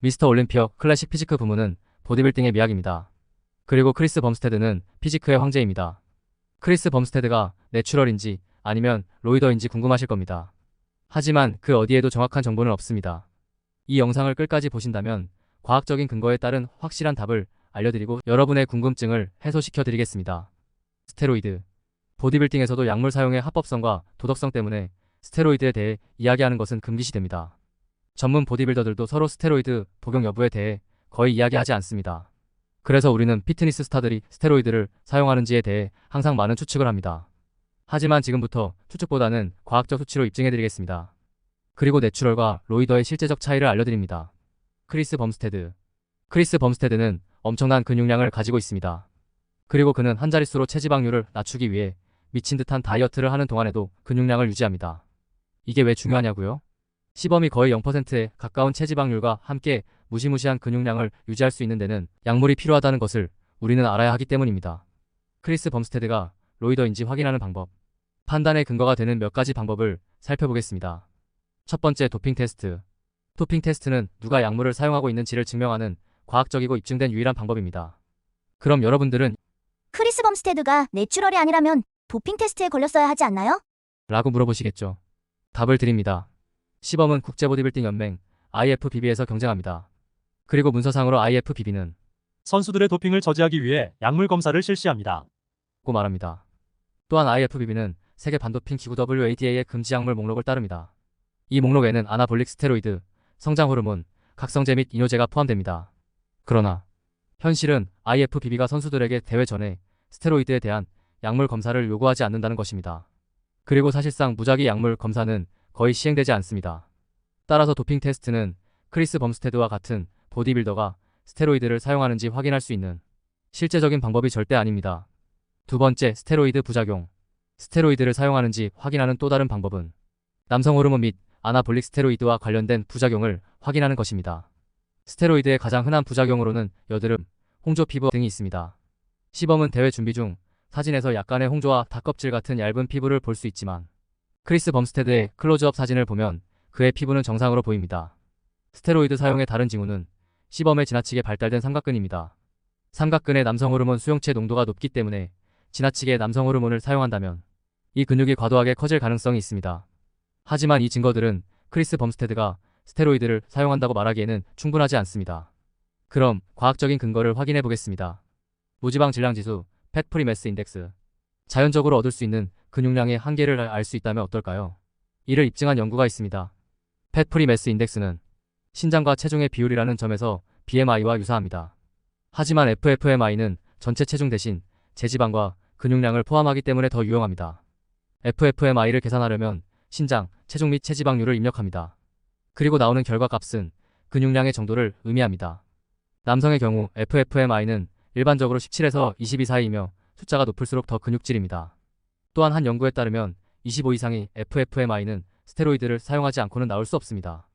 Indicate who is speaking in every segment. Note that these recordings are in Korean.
Speaker 1: 미스터 올림피어 클래식 피지크 부문은 보디빌딩의 미학입니다. 그리고 크리스 범스테드는 피지크의 황제입니다. 크리스 범스테드가 내추럴인지 아니면 로이더인지 궁금하실 겁니다. 하지만 그 어디에도 정확한 정보는 없습니다. 이 영상을 끝까지 보신다면 과학적인 근거에 따른 확실한 답을 알려드리고 여러분의 궁금증을 해소시켜 드리겠습니다. 스테로이드. 보디빌딩에서도 약물 사용의 합법성과 도덕성 때문에 스테로이드에 대해 이야기하는 것은 금기시됩니다. 전문 보디빌더들도 서로 스테로이드 복용 여부에 대해 거의 이야기하지 않습니다. 그래서 우리는 피트니스 스타들이 스테로이드를 사용하는지에 대해 항상 많은 추측을 합니다. 하지만 지금부터 추측보다는 과학적 수치로 입증해드리겠습니다. 그리고 내추럴과 로이더의 실제적 차이를 알려드립니다. 크리스 범스테드. 크리스 범스테드는 엄청난 근육량을 가지고 있습니다. 그리고 그는 한 자릿수로 체지방률을 낮추기 위해 미친 듯한 다이어트를 하는 동안에도 근육량을 유지합니다. 이게 왜 중요하냐고요? 시범이 거의 0%에 가까운 체지방률과 함께 무시무시한 근육량을 유지할 수 있는 데는 약물이 필요하다는 것을 우리는 알아야 하기 때문입니다. 크리스 범스테드가 로이더인지 확인하는 방법. 판단의 근거가 되는 몇 가지 방법을 살펴보겠습니다. 첫 번째, 도핑 테스트. 도핑 테스트는 누가 약물을 사용하고 있는지를 증명하는 과학적이고 입증된 유일한 방법입니다. 그럼 여러분들은
Speaker 2: 크리스 범스테드가 내추럴이 아니라면 도핑 테스트에 걸렸어야 하지 않나요?
Speaker 1: 라고 물어보시겠죠. 답을 드립니다. 시범은 국제보디빌딩연맹 IFBB에서 경쟁합니다. 그리고 문서상으로 IFBB는
Speaker 3: 선수들의 도핑을 저지하기 위해 약물 검사를 실시합니다.
Speaker 1: 고 말합니다. 또한 IFBB는 세계 반도핑 기구 WADA의 금지 약물 목록을 따릅니다. 이 목록에는 아나볼릭 스테로이드, 성장 호르몬, 각성제 및 이뇨제가 포함됩니다. 그러나 현실은 IFBB가 선수들에게 대회 전에 스테로이드에 대한 약물 검사를 요구하지 않는다는 것입니다. 그리고 사실상 무작위 약물 검사는 거의 시행되지 않습니다. 따라서 도핑 테스트는 크리스 범스테드와 같은 보디빌더가 스테로이드를 사용하는지 확인할 수 있는 실제적인 방법이 절대 아닙니다. 두 번째, 스테로이드 부작용. 스테로이드를 사용하는지 확인하는 또 다른 방법은 남성 호르몬 및 아나볼릭 스테로이드와 관련된 부작용을 확인하는 것입니다. 스테로이드의 가장 흔한 부작용으로는 여드름, 홍조 피부 등이 있습니다. 시범은 대회 준비 중 사진에서 약간의 홍조와 닭껍질 같은 얇은 피부를 볼 수 있지만 크리스 범스테드의 클로즈업 사진을 보면 그의 피부는 정상으로 보입니다. 스테로이드 사용의 다른 징후는 시범에 지나치게 발달된 삼각근입니다. 삼각근의 남성 호르몬 수용체 농도가 높기 때문에 지나치게 남성 호르몬을 사용한다면 이 근육이 과도하게 커질 가능성이 있습니다. 하지만 이 증거들은 크리스 범스테드가 스테로이드를 사용한다고 말하기에는 충분하지 않습니다. 그럼 과학적인 근거를 확인해 보겠습니다. 무지방 질량 지수, 팻 프리 매스 인덱스. 자연적으로 얻을 수 있는 근육량의 한계를 알 수 있다면 어떨까요? 이를 입증한 연구가 있습니다. 팻 프리 매스 인덱스는 신장과 체중의 비율이라는 점에서 BMI와 유사합니다. 하지만 FFMI는 전체 체중 대신 제지방과 근육량을 포함하기 때문에 더 유용합니다. FFMI를 계산하려면 신장, 체중 및 체지방률을 입력합니다. 그리고 나오는 결과값은 근육량의 정도를 의미합니다. 남성의 경우 FFMI는 일반적으로 17에서 22 사이이며 숫자가 높을수록 더 근육질입니다. 또한 한 연구에 따르면 25 이상의 FFMI는 스테로이드를 사용하지 않고는 나올 수 없습니다.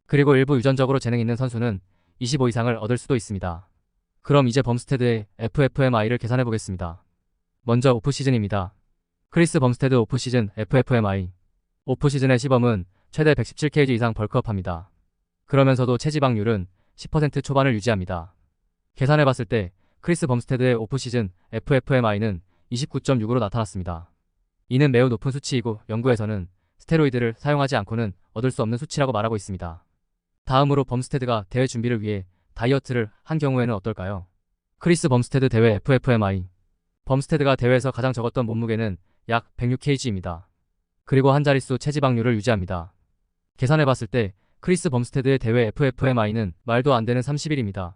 Speaker 1: 그리고 일부 유전적으로 재능 있는 선수는 25 이상을 얻을 수도 있습니다. 그럼 이제 범스테드의 FFMI를 계산해 보겠습니다. 먼저 오프시즌입니다. 크리스 범스테드 오프시즌 FFMI. 오프시즌의 시범은 최대 117kg 이상 벌크업합니다. 그러면서도 체지방률은 10% 초반을 유지합니다. 계산해봤을 때 크리스 범스테드의 오프시즌 FFMI는 29.6으로 나타났습니다. 이는 매우 높은 수치이고 연구에서는 스테로이드를 사용하지 않고는 얻을 수 없는 수치라고 말하고 있습니다. 다음으로 범스테드가 대회 준비를 위해 다이어트를 한 경우에는 어떨까요? 크리스 범스테드 대회 FFMI. 범스테드가 대회에서 가장 적었던 몸무게는 약 106kg입니다. 그리고 한 자릿수 체지방률을 유지합니다. 계산해봤을 때 크리스 범스테드의 대회 FFMI는 말도 안 되는 30일입니다.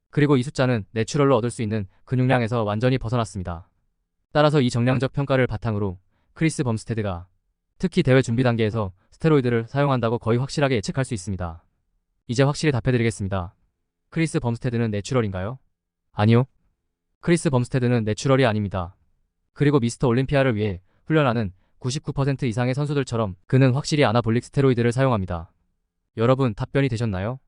Speaker 1: 그리고 이 숫자는 내추럴로 얻을 수 있는 근육량에서 완전히 벗어났습니다. 따라서 이 정량적 평가를 바탕으로 크리스 범스테드가 특히 대회 준비 단계에서 스테로이드를 사용한다고 거의 확실하게 예측할 수 있습니다. 이제 확실히 답해드리겠습니다. 크리스 범스테드는 내추럴인가요? 아니요. 크리스 범스테드는 내추럴이 아닙니다. 그리고 미스터 올림피아를 위해 훈련하는 99% 이상의 선수들처럼 그는 확실히 아나볼릭 스테로이드를 사용합니다. 여러분 답변이 되셨나요?